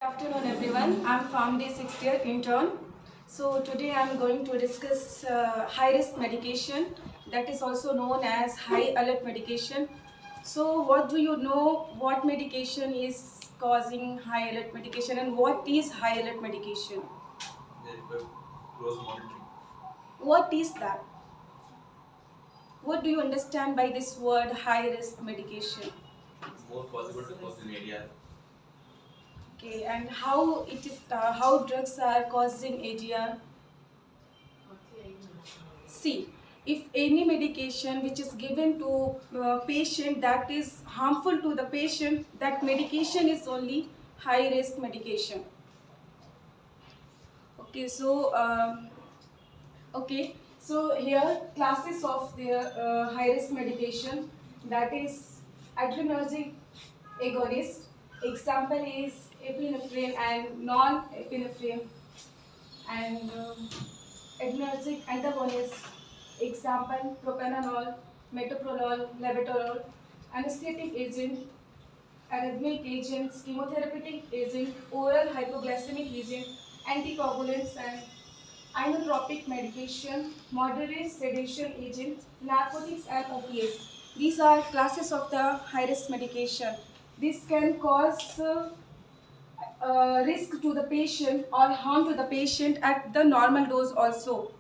Good afternoon everyone, I'm Famdi 6th year intern. So today I'm going to discuss high risk medication, that is also known as high alert medication. So what do you know, what medication is causing high alert medication and what is high alert medication? They require close monitoring. What is that? What do you understand by this word high risk medication? It's more possible to cause in area. Okay, and how it is how drugs are causing ADR? See, if any medication which is given to patient that is harmful to the patient, that medication is only high risk medication. Okay, so here classes of the high risk medication, that is adrenergic agonist. Example is epinephrine and non-epinephrine, and adrenergic antagonist. Example propranolol, metoprolol, labetalol. Anesthetic agent, arrhythmic agents, chemotherapeutic agent, oral hypoglycemic agent, anticoagulants and inotropic medication, moderate sedation agents, narcotics and opiates. These are classes of the high-risk medication. This can cause risk to the patient or harm to the patient at the normal dose also.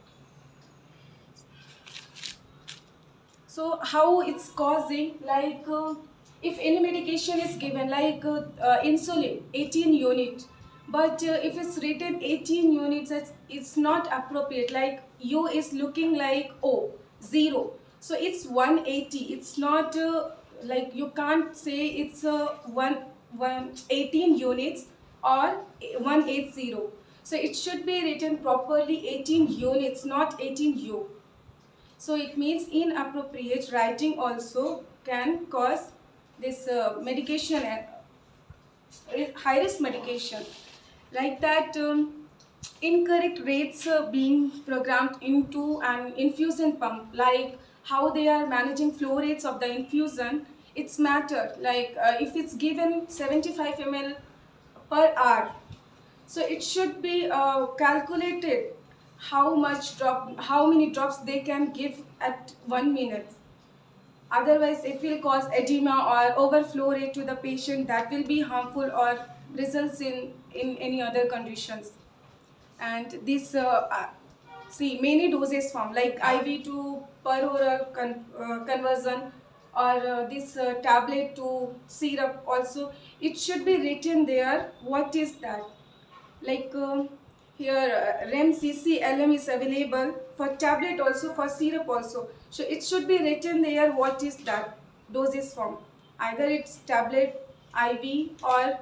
So how it's causing, like if any medication is given like insulin 18 unit, but if it's written 18 units, it's not appropriate, like U is looking like O 0, so it's 180. It's not like you can't say it's 18 units or 180. So it should be written properly 18 units, not 18 U. So it means inappropriate writing also can cause this medication, high risk medication. Like that, incorrect rates being programmed into an infusion pump, like how they are managing flow rates of the infusion. It's matter, like if it's given 75 ml per hour, so it should be calculated how many drops they can give at 1 minute. Otherwise, it will cause edema or overflow rate to the patient, that will be harmful or results in any other conditions. And this, see, many doses form, like IV to per oral conversion, or this tablet to syrup also. It should be written there what is that. Like here REM-CC LM is available for tablet also, for syrup also. So it should be written there what is that dosage form. Either it's tablet, IV or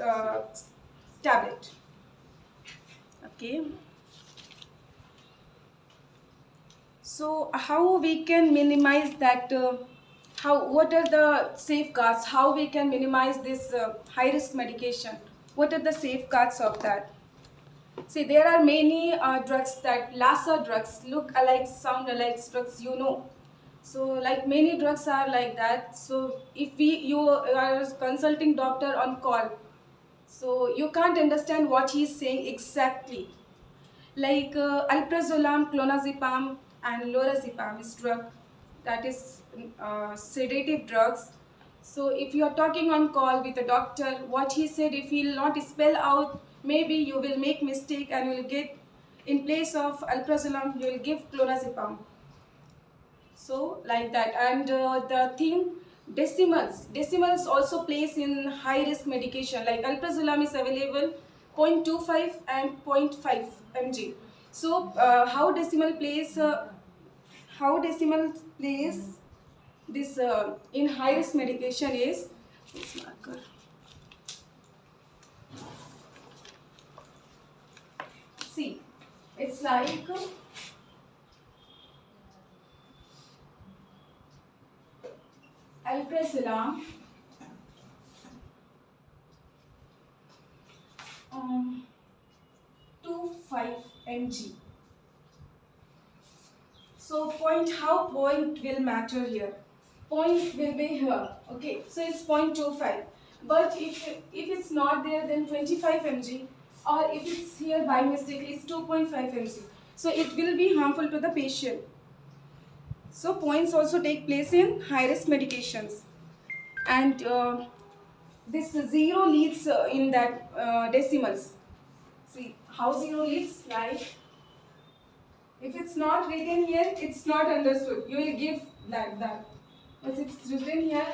uh, tablet. Okay. So how we can minimize that, what are the safeguards, how we can minimize this high risk medication? What are the safeguards of that? See, there are many drugs, that LASA drugs, look alike, sound alike drugs, you know. So like many drugs are like that. So if you are consulting doctor on call, so you can't understand what he is saying exactly. Like alprazolam, clonazepam and lorazepam is drug, that is sedative drugs. So if you are talking on call with a doctor, what he said, if he will not spell out, maybe you will make mistake and you will get, in place of alprazolam, you will give clonazepam. So like that. And the thing, decimals also plays in high risk medication. Like alprazolam is available 0.25 and 0.5 mg. So how decimal plays this in high risk medication is this marker. See, it's like alprazolam 25 mg. So how point will matter here? Point will be here. Okay, so it's 0.25. But if it's not there, then 25 mg, or if it's here by mistake, it's 2.5 mg. So it will be harmful to the patient. So points also take place in high risk medications, and this zero leads in that decimals. See how zero leads, like if it's not written here, it's not understood. You will give like that. But if it's written here,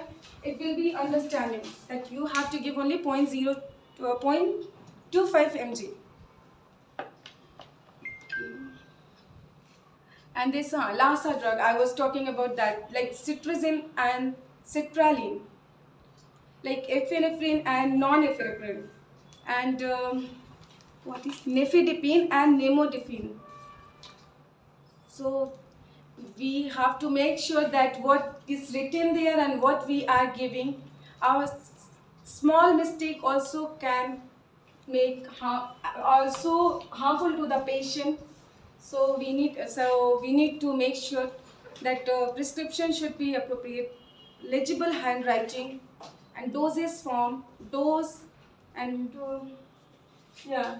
it will be understanding that you have to give only 0.0 to 0.25 mg. And this Lassa drug, I was talking about that, like cetirizine and citralline, like epinephrine and non-epinephrine, and what is nifedipine and nimodipine. So we have to make sure that what is written there and what we are giving, our small mistake also can make also harmful to the patient. So we need to make sure that prescription should be appropriate, legible handwriting, and doses form, dose, and yeah.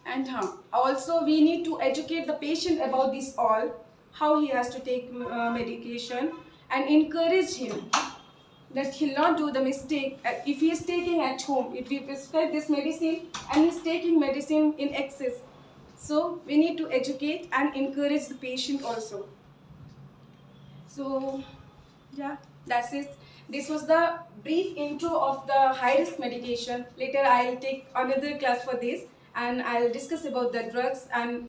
And also we need to educate the patient about this all, how he has to take medication, and encourage him that he'll not do the mistake if he is taking at home. If we prescribe this medicine and he's taking medicine in excess, so we need to educate and encourage the patient also. So yeah, that's it. This was the brief intro of the high risk medication. Later I'll take another class for this, and I'll discuss about the drugs and